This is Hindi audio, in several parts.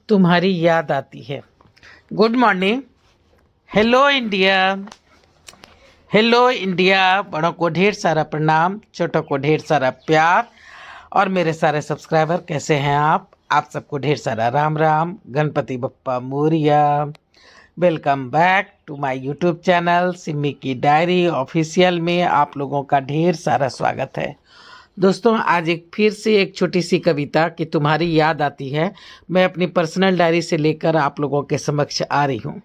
तुम्हारी याद आती है। Good morning. Hello India. Hello India. बड़ों को ढेर सारा प्रणाम, छोटों को ढेर सारा प्यार। और मेरे सारे सब्सक्राइबर कैसे हैं आप सबको ढेर सारा Ram Ram. Ganpati Bappa Morya. Welcome back to my YouTube channel Simi की डायरी ऑफिशियल में आप लोगों का ढेर सारा स्वागत है। दोस्तों, आज फिर से एक छोटी सी कविता कि तुम्हारी याद आती है, मैं अपनी पर्सनल डायरी से लेकर आप लोगों के समक्ष आ रही हूँ।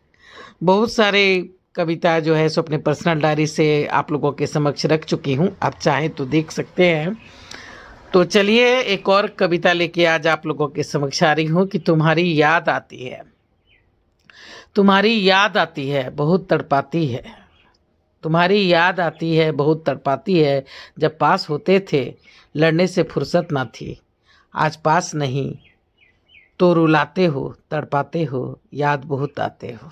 बहुत सारे कविता जो है सो अपने पर्सनल डायरी से आप लोगों के समक्ष रख चुकी हूँ, आप चाहें तो देख सकते हैं। तो चलिए एक और कविता लेके आज आप लोगों के समक्ष आ रही हूँ कि तुम्हारी याद आती है। तुम्हारी याद आती है, बहुत तड़पाती है। तुम्हारी याद आती है, बहुत तड़पाती है। जब पास होते थे लड़ने से फुर्सत ना थी, आज पास नहीं तो रुलाते हो, तड़पाते हो, याद बहुत आते हो।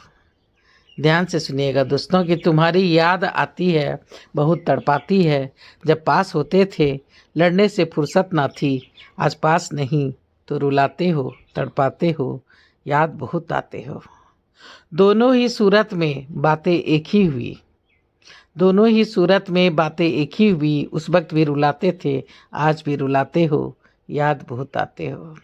ध्यान से सुनिएगा दोस्तों कि तुम्हारी याद आती है, बहुत तड़पाती है। जब पास होते थे लड़ने से फुर्सत ना थी, आज पास नहीं तो रुलाते हो, तड़पाते हो, याद बहुत आते हो। दोनों ही सूरत में बातें एक ही हुई, दोनों ही सूरत में बातें एक ही हुई। उस वक्त भी रुलाते थे, आज भी रुलाते हो, याद बहुत आते हो।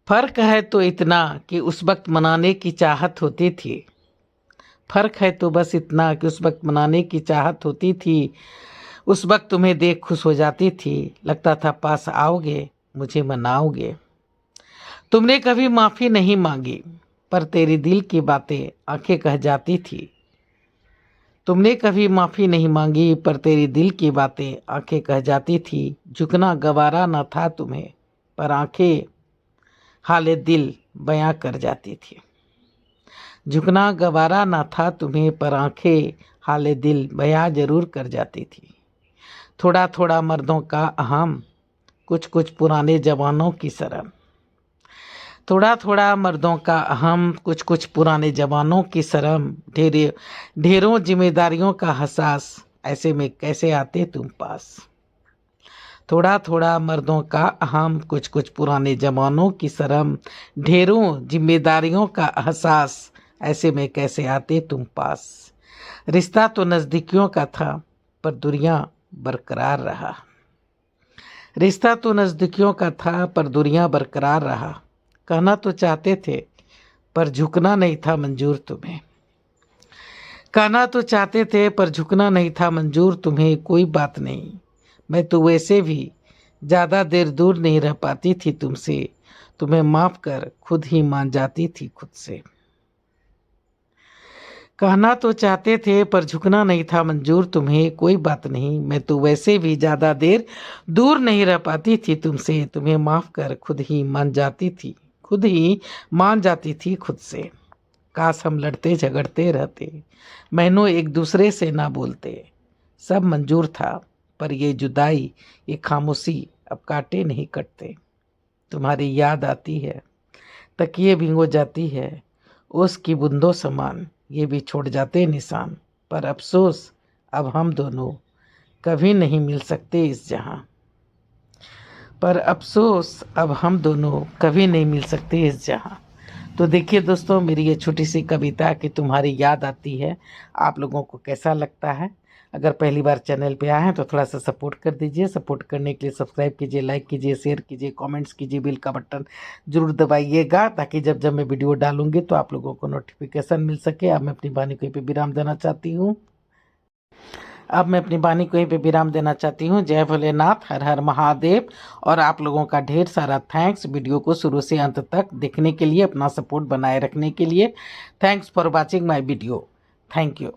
फर्क है तो इतना कि उस वक्त मनाने की चाहत होती थी। फर्क है तो बस इतना कि उस वक्त मनाने की चाहत होती थी। उस वक्त तुम्हें देख खुश हो जाती थी, लगता था पास आओगे, मुझे मनाओगे। तुमने कभी माफ़ी नहीं मांगी, पर तेरी दिल की बातें आंखें कह जाती थी। तुमने कभी माफ़ी नहीं मांगी, पर तेरी दिल की बातें आंखें कह जाती थी। झुकना गवारा न था तुम्हें, पर आंखें हाले दिल बयां कर जाती थी। झुकना गवारा न था तुम्हें, पर आंखें हाले दिल बयां जरूर कर जाती थी। थोड़ा थोड़ा मर्दों का अहम, कुछ कुछ पुराने जवानों की शर्म। थोड़ा थोड़ा मर्दों का अहम, कुछ कुछ पुराने जवानों की शर्म। ढेरों जिम्मेदारियों का हसास, ऐसे में कैसे आते तुम पास। थोड़ा थोड़ा मर्दों का अहम, कुछ कुछ पुराने जवानों की शर्म। ढेरों जिम्मेदारियों का एहसास, ऐसे में कैसे आते तुम पास। रिश्ता तो नज़दीकियों का था, पर दुनिया बरकरार रहा। रिश्ता तो नज़दीकियों का था, पर दुनिया बरकरार रहा। कहना तो चाहते थे, पर झुकना नहीं था मंजूर तुम्हें। कहना तो चाहते थे, पर झुकना नहीं था मंजूर तुम्हें। कोई बात नहीं, मैं तो वैसे भी ज़्यादा देर दूर नहीं रह पाती थी तुमसे। तुम्हें माफ़ कर खुद ही मान जाती थी खुद से। कहना तो चाहते थे, पर झुकना नहीं था मंजूर तुम्हें। कोई बात नहीं, मैं तो वैसे भी ज़्यादा देर दूर नहीं रह पाती थी तुमसे। तुम्हें माफ़ कर खुद ही मान जाती थी, खुद ही मान जाती थी खुद से। काश हम लड़ते झगड़ते रहते, महीनों एक दूसरे से ना बोलते। सब मंजूर था, पर ये जुदाई, ये खामोशी अब काटे नहीं कटते। तुम्हारी याद आती है, तकिए भिगो जाती है। ओस की बूंदों समान ये भी छोड़ जाते निशान। पर अफसोस अब हम दोनों कभी नहीं मिल सकते इस जहां। पर अफसोस अब हम दोनों कभी नहीं मिल सकते इस जहां। तो देखिए दोस्तों, मेरी ये छोटी सी कविता कि तुम्हारी याद आती है, आप लोगों को कैसा लगता है। अगर पहली बार चैनल पे आए हैं तो थोड़ा सा सपोर्ट कर दीजिए। सपोर्ट करने के लिए सब्सक्राइब कीजिए, लाइक कीजिए, शेयर कीजिए, कमेंट्स कीजिए, बेल का बटन जरूर दबाइएगा, ताकि जब जब मैं वीडियो डालूंगी तो आप लोगों को नोटिफिकेशन मिल सके। अब मैं अपनी वाणी को यहीं पे विराम देना चाहती हूँ। जय भोलेनाथ, हर हर महादेव। और आप लोगों का ढेर सारा थैंक्स वीडियो को शुरू से अंत तक देखने के लिए, अपना सपोर्ट बनाए रखने के लिए। Thanks for watching my video. Thank you.